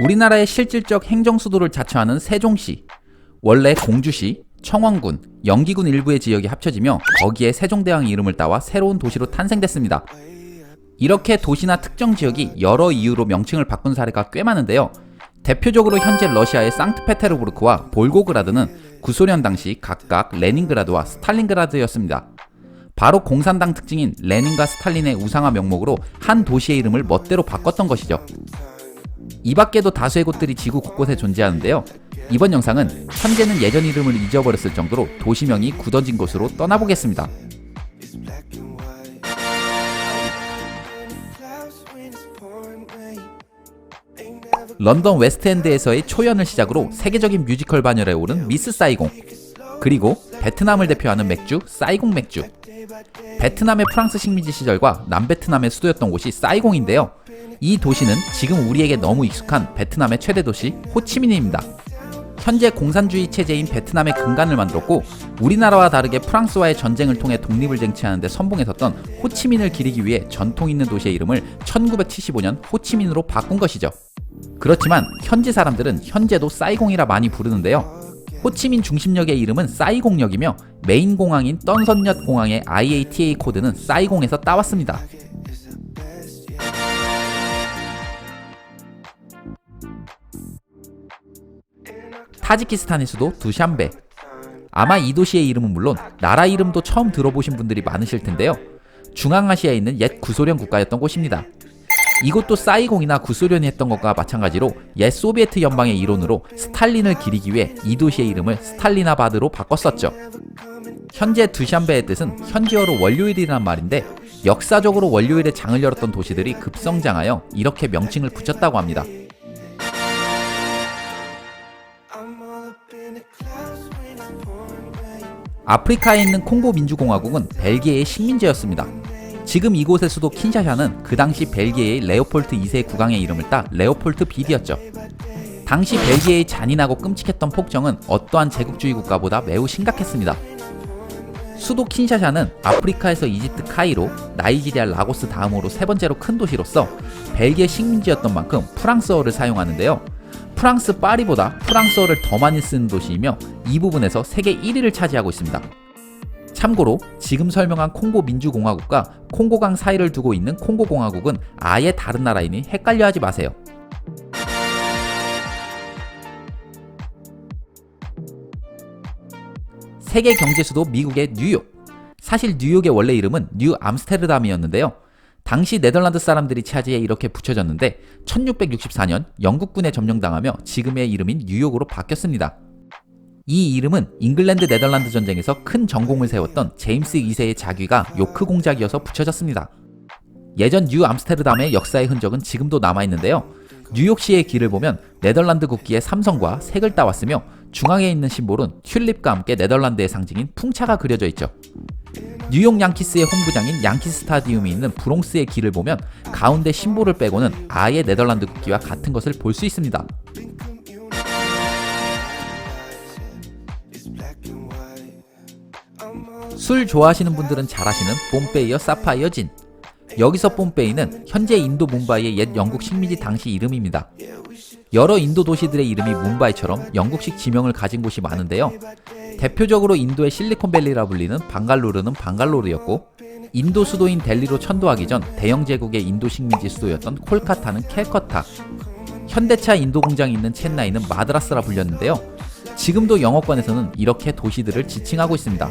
우리나라의 실질적 행정수도를 자처하는 세종시, 원래 공주시, 청원군, 영기군 일부의 지역이 합쳐지며 거기에 세종대왕 이름을 따와 새로운 도시로 탄생됐습니다. 이렇게 도시나 특정 지역이 여러 이유로 명칭을 바꾼 사례가 꽤 많은데요. 대표적으로 현재 러시아의 상트페테르부르크와 볼고그라드는 구소련 당시 각각 레닌그라드와 스탈린그라드였습니다. 바로 공산당 특징인 레닌과 스탈린의 우상화 명목으로 한 도시의 이름을 멋대로 바꿨던 것이죠. 이 밖에도 다수의 곳들이 지구 곳곳에 존재하는데요. 이번 영상은 현재는 예전 이름을 잊어버렸을 정도로 도시명이 굳어진 곳으로 떠나보겠습니다. 런던 웨스트엔드에서의 초연을 시작으로 세계적인 뮤지컬 반열에 오른 미스 사이공, 그리고 베트남을 대표하는 맥주 사이공 맥주. 베트남의 프랑스 식민지 시절과 남베트남의 수도였던 곳이 사이공인데요. 이 도시는 지금 우리에게 너무 익숙한 베트남의 최대 도시 호치민입니다. 현재 공산주의 체제인 베트남의 근간을 만들었고, 우리나라와 다르게 프랑스와의 전쟁을 통해 독립을 쟁취하는 데 선봉에 섰던 호치민을 기리기 위해 전통 있는 도시의 이름을 1975년 호치민으로 바꾼 것이죠. 그렇지만 현지 사람들은 현재도 사이공이라 많이 부르는데요. 호치민 중심역의 이름은 사이공역이며 메인 공항인 떤선엿 공항의 IATA 코드는 사이공에서 따왔습니다. 타지키스탄의 수도 두샨베. 아마 이 도시의 이름은 물론 나라 이름도 처음 들어보신 분들이 많으실 텐데요. 중앙아시아에 있는 옛 구소련 국가였던 곳입니다. 이곳도 사이공이나 구소련이 했던 것과 마찬가지로 옛 소비에트 연방의 일원으로 스탈린을 기리기 위해 이 도시의 이름을 스탈리나바드로 바꿨었죠. 현재 두샨베의 뜻은 현지어로 월요일이라는 말인데, 역사적으로 월요일에 장을 열었던 도시들이 급성장하여 이렇게 명칭을 붙였다고 합니다. 아프리카에 있는 콩고 민주공화국은 벨기에의 식민지였습니다. 지금 이곳의 수도 킨샤샤는 그 당시 벨기에의 레오폴트 2세 국왕의 이름을 따 레오폴트 비디였죠. 당시 벨기에의 잔인하고 끔찍했던 폭정은 어떠한 제국주의 국가보다 매우 심각했습니다. 수도 킨샤샤는 아프리카에서 이집트 카이로, 나이지리아 라고스 다음으로 세 번째로 큰 도시로서 벨기에 식민지였던 만큼 프랑스어를 사용하는데요. 프랑스 파리보다 프랑스어를 더 많이 쓰는 도시이며 이 부분에서 세계 1위를 차지하고 있습니다. 참고로 지금 설명한 콩고 민주공화국과 콩고강 사이를 두고 있는 콩고공화국은 아예 다른 나라이니 헷갈려하지 마세요. 세계 경제 수도 미국의 뉴욕. 사실 뉴욕의 원래 이름은 뉴 암스테르담이었는데요. 당시 네덜란드 사람들이 차지해 이렇게 붙여졌는데 1664년 영국군에 점령당하며 지금의 이름인 뉴욕으로 바뀌었습니다. 이 이름은 잉글랜드 네덜란드 전쟁에서 큰 전공을 세웠던 제임스 2세의 자귀가 요크 공작이어서 붙여졌습니다. 예전 뉴 암스테르담의 역사의 흔적은 지금도 남아있는데요. 뉴욕시의 길을 보면 네덜란드 국기의 삼성과 색을 따왔으며 중앙에 있는 심볼은 튤립과 함께 네덜란드의 상징인 풍차가 그려져 있죠. 뉴욕 양키스의 홈구장인 양키 스타디움이 있는 브롱스의 길을 보면 가운데 심볼을 빼고는 아예 네덜란드 국기와 같은 것을 볼 수 있습니다. 술 좋아하시는 분들은 잘 아시는 폼페이어 사파이어 진. 여기서 폼페이는 현재 인도 뭄바이의 옛 영국 식민지 당시 이름입니다. 여러 인도 도시들의 이름이 뭄바이처럼 영국식 지명을 가진 곳이 많은데요. 대표적으로 인도의 실리콘밸리라 불리는 방갈로르는 방갈로르였고, 인도 수도인 델리로 천도하기 전 대영 제국의 인도 식민지 수도였던 콜카타는 캘커타, 현대차 인도 공장이 있는 첸나이는 마드라스라 불렸는데요. 지금도 영어권에서는 이렇게 도시들을 지칭하고 있습니다.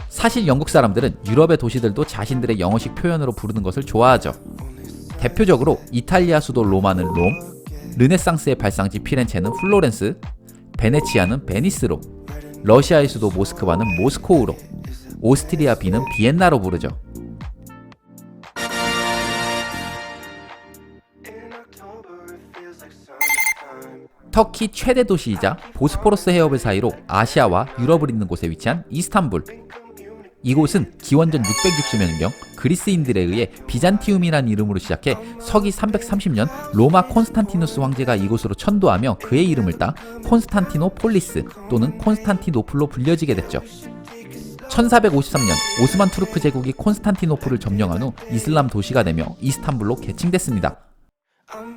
사실 영국 사람들은 유럽의 도시들도 자신들의 영어식 표현으로 부르는 것을 좋아하죠. 대표적으로 이탈리아 수도 로마는 롬, 르네상스의 발상지 피렌체는 플로렌스, 베네치아는 베니스로, 러시아의 수도 모스크바는 모스코우로, 오스트리아 비는 비엔나로 부르죠. 터키 최대 도시이자 보스포러스 해협의 사이로 아시아와 유럽을 잇는 곳에 위치한 이스탄불. 이곳은 기원전 660년경 그리스인들에 의해 비잔티움이라는 이름으로 시작해 서기 330년 로마 콘스탄티누스 황제가 이곳으로 천도하며 그의 이름을 따 콘스탄티노폴리스 또는 콘스탄티노플로 불려지게 됐죠. 1453년 오스만 투르크 제국이 콘스탄티노플을 점령한 후 이슬람 도시가 되며 이스탄불로 개칭됐습니다.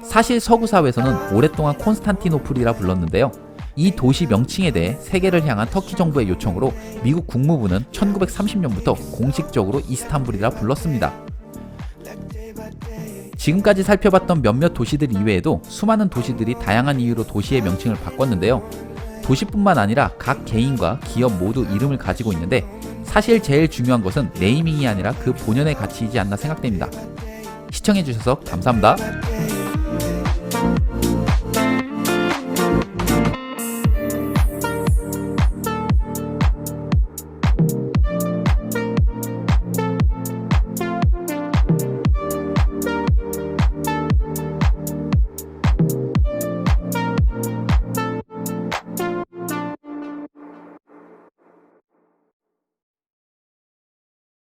사실 서구 사회에서는 오랫동안 콘스탄티노플이라 불렀는데요. 이 도시 명칭에 대해 세계를 향한 터키 정부의 요청으로 미국 국무부는 1930년부터 공식적으로 이스탄불이라 불렀습니다. 지금까지 살펴봤던 몇몇 도시들 이외에도 수많은 도시들이 다양한 이유로 도시의 명칭을 바꿨는데요. 도시뿐만 아니라 각 개인과 기업 모두 이름을 가지고 있는데 사실 제일 중요한 것은 네이밍이 아니라 그 본연의 가치이지 않나 생각됩니다. 시청해주셔서 감사합니다.